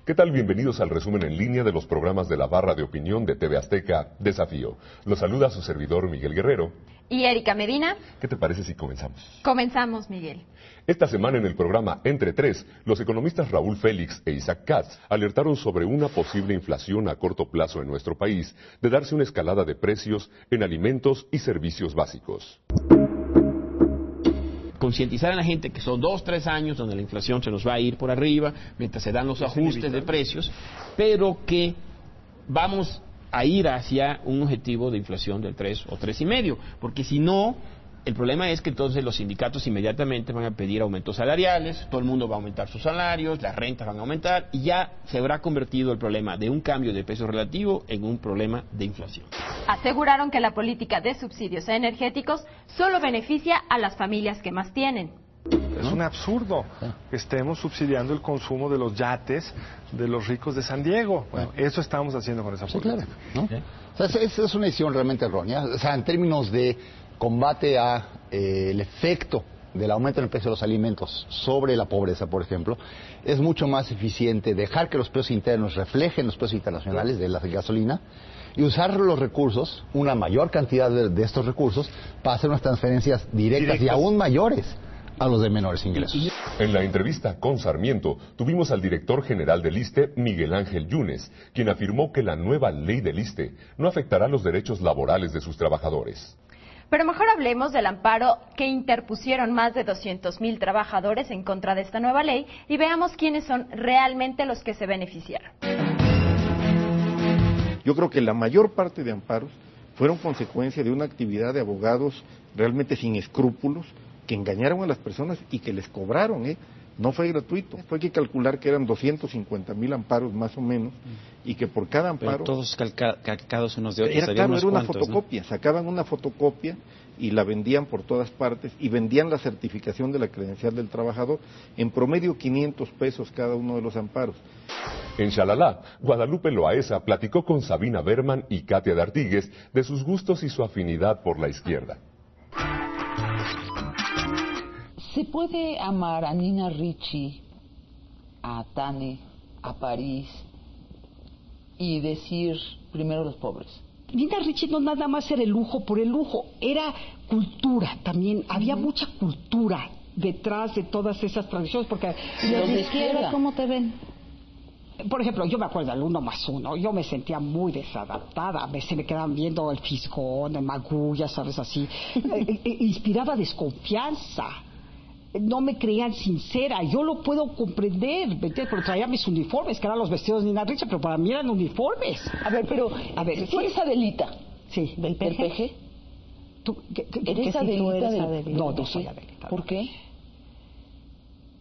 ¿Qué tal? Bienvenidos al resumen en línea de los programas de la barra de opinión de TV Azteca, Desafío. Los saluda su servidor Miguel Guerrero. Y Erika Medina. ¿Qué te parece si comenzamos? Comenzamos, Miguel. Esta semana en el programa Entre Tres, los economistas Raúl Félix e Isaac Katz alertaron sobre una posible inflación a corto plazo en nuestro país, de darse una escalada de precios en alimentos y servicios básicos. Concientizar a la gente que son 2-3 años donde la inflación se nos va a ir por arriba mientras se dan los ajustes de precios, pero que vamos a ir hacia un objetivo de inflación del 3 o 3,5, porque si no, el problema es que entonces los sindicatos inmediatamente van a pedir aumentos salariales, todo el mundo va a aumentar sus salarios, las rentas van a aumentar y ya se habrá convertido el problema de un cambio de peso relativo en un problema de inflación. Aseguraron que la política de subsidios energéticos solo beneficia a las familias que más tienen. Es un absurdo que estemos subsidiando el consumo de los yates de los ricos de San Diego. Bueno, eso estamos haciendo con esa política. Claro, ¿no? O sea, es una decisión realmente errónea. O sea, en términos de combate a el efecto del aumento en el precio de los alimentos sobre la pobreza, por ejemplo, es mucho más eficiente dejar que los precios internos reflejen los precios internacionales de la gasolina y usar los recursos, una mayor cantidad de estos recursos, para hacer unas transferencias directas y aún mayores a los de menores ingresos. En la entrevista con Sarmiento, tuvimos al director general del ISSSTE, Miguel Ángel Yunes, quien afirmó que la nueva ley del ISSSTE no afectará los derechos laborales de sus trabajadores. Pero mejor hablemos del amparo que interpusieron más de 200,000 trabajadores en contra de esta nueva ley y veamos quiénes son realmente los que se beneficiaron. Yo creo que la mayor parte de amparos fueron consecuencia de una actividad de abogados realmente sin escrúpulos, que engañaron a las personas y que les cobraron, No fue gratuito, fue que calcular que eran 250,000 amparos más o menos, y que por cada amparo... Pero todos calcados unos de otros. Era una fotocopia, ¿no? Sacaban una fotocopia y la vendían por todas partes, y vendían la certificación de la credencial del trabajador, en promedio 500 pesos cada uno de los amparos. En Xalalá, Guadalupe Loaesa platicó con Sabina Berman y Katia de Artigues de sus gustos y su afinidad por la izquierda. ¿Se puede amar a Nina Ricci, a Tane, a París y decir primero los pobres? Nina Ricci no nada más era el lujo por el lujo, era cultura también, había mucha cultura detrás de todas esas tradiciones, porque los de izquierda, ¿cómo te ven? Por ejemplo, yo me acuerdo del 1+1, yo me sentía muy desadaptada, se me quedaban viendo el fisgón, el magú, sabes, así, inspiraba desconfianza. No me creían sincera, yo lo puedo comprender, ¿entiendes? Pero traía mis uniformes, que eran los vestidos de Nina Ricci, pero para mí eran uniformes. A ver, ¿tú eres Adelita? Sí. ¿Del PG? ¿Tú, ¿Eres Adelita del PG? No, no soy Adelita. ¿Por qué?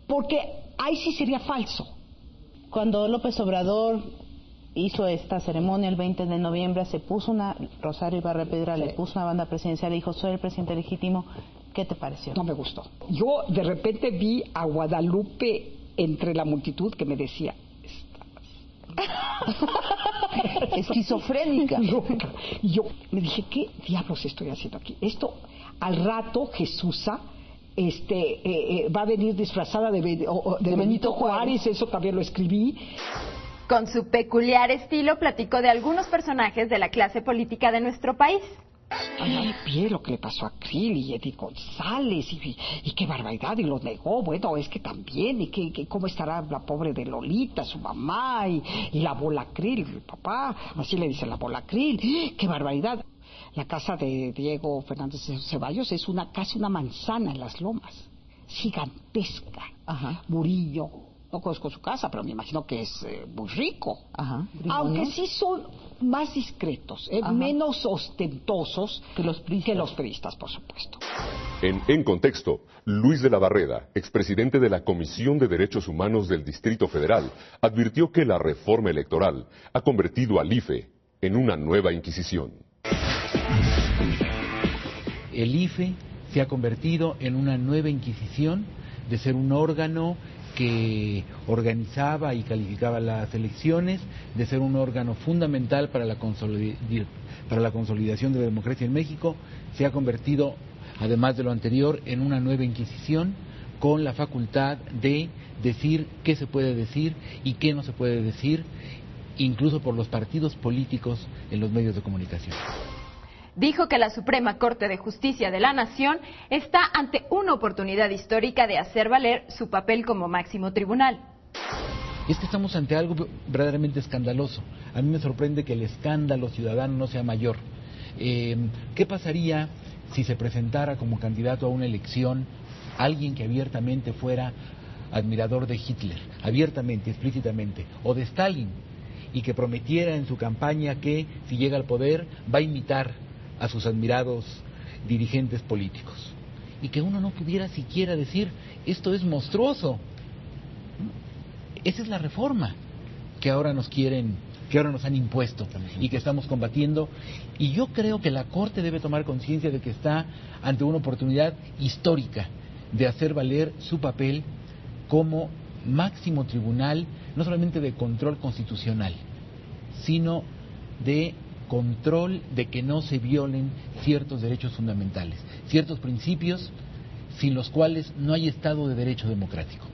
Porque ahí sí sería falso. Cuando López Obrador hizo esta ceremonia el 20 de noviembre, se puso Rosario Ibarra Pedra, le puso una banda presidencial y dijo, soy el presidente legítimo. ¿Qué te pareció? No me gustó. Yo de repente vi a Guadalupe entre la multitud que me decía, esquizofrénica. Loca. Y yo me dije, ¿qué diablos estoy haciendo aquí? Esto, al rato, Jesusa va a venir disfrazada de Benito Juárez, eso también lo escribí. Con su peculiar estilo platicó de algunos personajes de la clase política de nuestro país. Vi lo que le pasó a Krill y Eddie González y qué barbaridad, y lo negó. Bueno, es que también, y que cómo estará la pobre de Lolita, su mamá, y la bola Krill, el papá, así le dicen, la bola Krill, qué barbaridad. La casa de Diego Fernández Ceballos es casi una manzana en Las Lomas, gigantesca. Murillo, no conozco su casa, pero me imagino que es muy rico. Aunque sí son más discretos, menos ostentosos que los priistas, por supuesto. En contexto, Luis de la Barreda, expresidente de la Comisión de Derechos Humanos del Distrito Federal, advirtió que la reforma electoral ha convertido al IFE en una nueva Inquisición. El IFE se ha convertido en una nueva Inquisición, de ser un órgano que organizaba y calificaba las elecciones, de ser un órgano fundamental para la consolidación de la democracia en México. Se ha convertido, además de lo anterior, en una nueva Inquisición, con la facultad de decir qué se puede decir y qué no se puede decir, incluso por los partidos políticos en los medios de comunicación. Dijo que la Suprema Corte de Justicia de la Nación está ante una oportunidad histórica de hacer valer su papel como máximo tribunal. Es que estamos ante algo verdaderamente escandaloso. A mí me sorprende que el escándalo ciudadano no sea mayor. ¿Qué pasaría si se presentara como candidato a una elección alguien que abiertamente fuera admirador de Hitler, abiertamente, explícitamente, o de Stalin, y que prometiera en su campaña que si llega al poder va a imitar a sus admirados dirigentes políticos, y que uno no pudiera siquiera decir esto es monstruoso? Esa es la reforma que ahora nos han impuesto y que estamos combatiendo, y yo creo que la Corte debe tomar conciencia de que está ante una oportunidad histórica de hacer valer su papel como máximo tribunal, no solamente de control constitucional, sino de control de que no se violen ciertos derechos fundamentales, ciertos principios sin los cuales no hay Estado de Derecho democrático.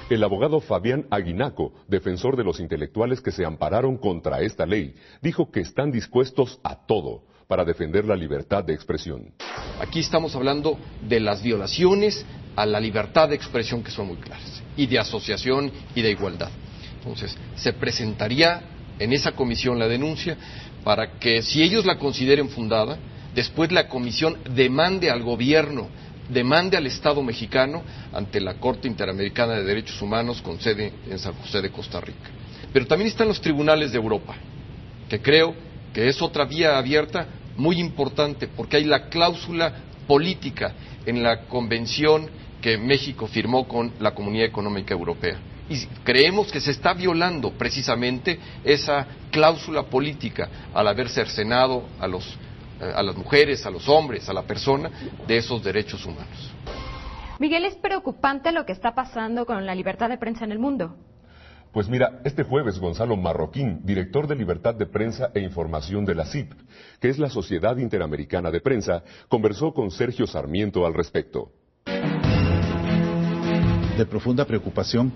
El abogado Fabián Aguinaco, defensor de los intelectuales que se ampararon contra esta ley, dijo que están dispuestos a todo para defender la libertad de expresión. Aquí estamos hablando de las violaciones a la libertad de expresión, que son muy claras, y de asociación y de igualdad. Entonces, se presentaría en esa comisión la denuncia para que, si ellos la consideren fundada, después la comisión demande al gobierno, demande al Estado mexicano ante la Corte Interamericana de Derechos Humanos con sede en San José de Costa Rica. Pero también están los tribunales de Europa, que creo que es otra vía abierta muy importante, porque hay la cláusula política en la convención que México firmó con la Comunidad Económica Europea. Y creemos que se está violando precisamente esa cláusula política al haber cercenado a las mujeres, a los hombres, a la persona de esos derechos humanos. Miguel, ¿es preocupante lo que está pasando con la libertad de prensa en el mundo? Pues mira, este jueves Gonzalo Marroquín, director de Libertad de Prensa e Información de la CIP, que es la Sociedad Interamericana de Prensa, conversó con Sergio Sarmiento al respecto. De profunda preocupación.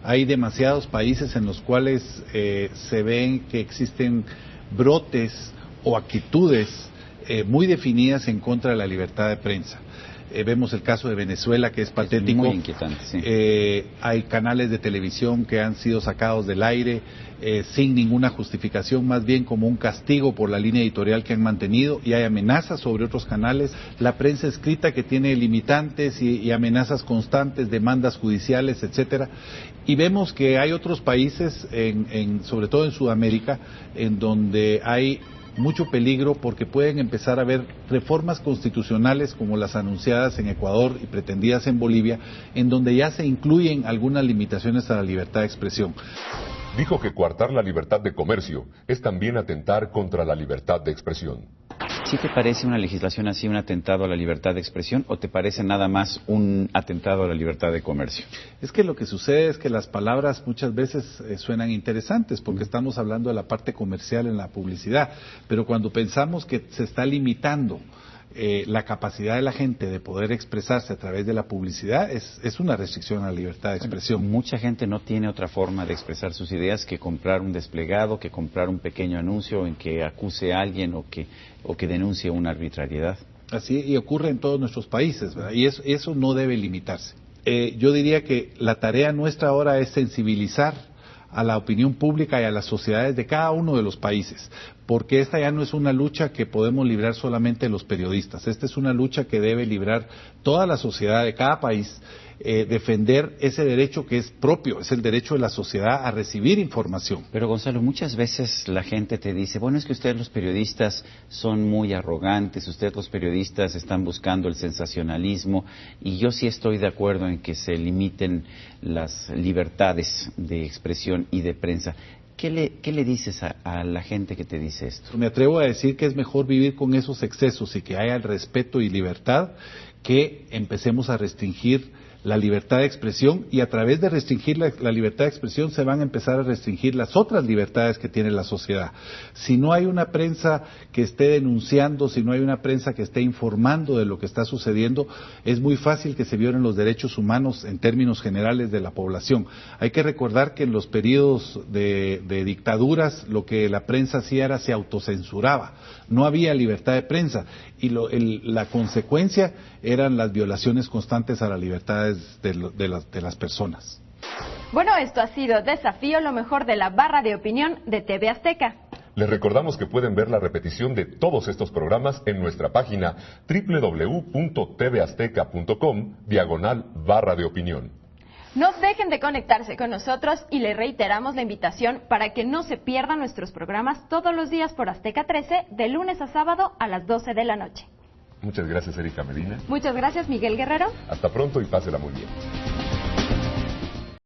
Hay demasiados países en los cuales se ven que existen brotes o actitudes muy definidas en contra de la libertad de prensa. Vemos el caso de Venezuela, que es patético. Es muy inquietante, sí. Hay canales de televisión que han sido sacados del aire sin ninguna justificación, más bien como un castigo por la línea editorial que han mantenido, y hay amenazas sobre otros canales. La prensa escrita, que tiene limitantes y amenazas constantes, demandas judiciales, etcétera. Y vemos que hay otros países, sobre todo en Sudamérica, en donde hay mucho peligro porque pueden empezar a haber reformas constitucionales como las anunciadas en Ecuador y pretendidas en Bolivia, en donde ya se incluyen algunas limitaciones a la libertad de expresión. Dijo que coartar la libertad de comercio es también atentar contra la libertad de expresión. ¿Sí te parece una legislación así un atentado a la libertad de expresión o te parece nada más un atentado a la libertad de comercio? Es que lo que sucede es que las palabras muchas veces suenan interesantes porque estamos hablando de la parte comercial en la publicidad, pero cuando pensamos que se está limitando la capacidad de la gente de poder expresarse a través de la publicidad, es una restricción a la libertad de expresión. Bueno, mucha gente no tiene otra forma de expresar sus ideas que comprar un desplegado, que comprar un pequeño anuncio en que acuse a alguien o que denuncie una arbitrariedad. Así, y ocurre en todos nuestros países, ¿verdad? Y eso no debe limitarse. Yo diría que la tarea nuestra ahora es sensibilizar a la opinión pública y a las sociedades de cada uno de los países, porque esta ya no es una lucha que podemos librar solamente los periodistas, esta es una lucha que debe librar toda la sociedad de cada país, defender ese derecho que es propio, es el derecho de la sociedad a recibir información. Pero Gonzalo, muchas veces la gente te dice, bueno, es que ustedes los periodistas son muy arrogantes, ustedes los periodistas están buscando el sensacionalismo, y yo sí estoy de acuerdo en que se limiten las libertades de expresión y de prensa. ¿Qué le dices a la gente que te dice esto? Me atrevo a decir que es mejor vivir con esos excesos y que haya el respeto y libertad, que empecemos a restringir la libertad de expresión, y a través de restringir la libertad de expresión se van a empezar a restringir las otras libertades que tiene la sociedad. Si no hay una prensa que esté denunciando, si no hay una prensa que esté informando de lo que está sucediendo, es muy fácil que se violen los derechos humanos en términos generales de la población. Hay que recordar que en los periodos de dictaduras lo que la prensa hacía era se autocensuraba, no había libertad de prensa, y la consecuencia eran las violaciones constantes a las libertades de las personas. Bueno, esto ha sido Desafío, lo mejor de la barra de opinión de TV Azteca. Les recordamos que pueden ver la repetición de todos estos programas en nuestra página www.tvazteca.com/barra de opinión. No dejen de conectarse con nosotros y le reiteramos la invitación para que no se pierdan nuestros programas todos los días por Azteca 13, de lunes a sábado a las 12 de la noche. Muchas gracias, Erika Medina. Muchas gracias, Miguel Guerrero. Hasta pronto y pásela muy bien.